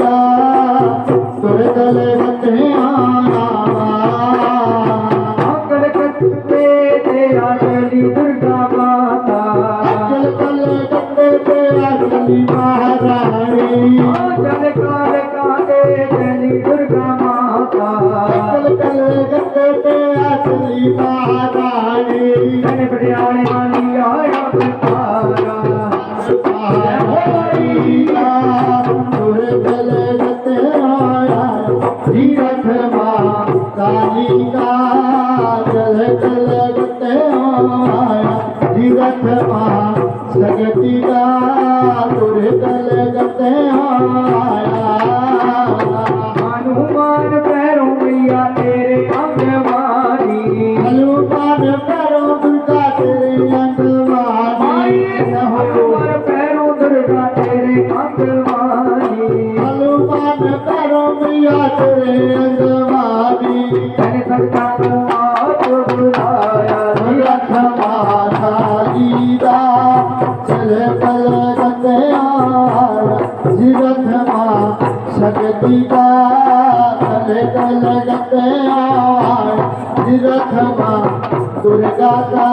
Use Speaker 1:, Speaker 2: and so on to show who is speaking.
Speaker 1: दा दुर्गल गते आया
Speaker 2: कलकत्ते ते आचली दुर्गा माता
Speaker 1: कल गते ते आचली महारानी
Speaker 2: जल काल काले चली दुर्गा माता
Speaker 1: कल गते ते आचली महारानी
Speaker 2: जन बड़ियाने वाली आया बतारा
Speaker 1: दुर्गल गते आया तीरथ मां काली का जल कल गते आया तीरथ मां जगती का दुर्गल गते आया
Speaker 2: हनुमान पैरों मैया तेरे अंगवारी
Speaker 1: हनुमान पैरों दुर्गा तेरे अंगवानी
Speaker 2: हनुमान पैरों दुर्गा तेरे अंगवारी
Speaker 1: हनुमान पैरों मैया तेरे अंगवानी
Speaker 2: जन सबका को आप बुलाया
Speaker 1: रथ माता जीदा चल कल गते आया जीरथ मां शक्ति का चल कल गते आया जीरथ मां दुर्गा का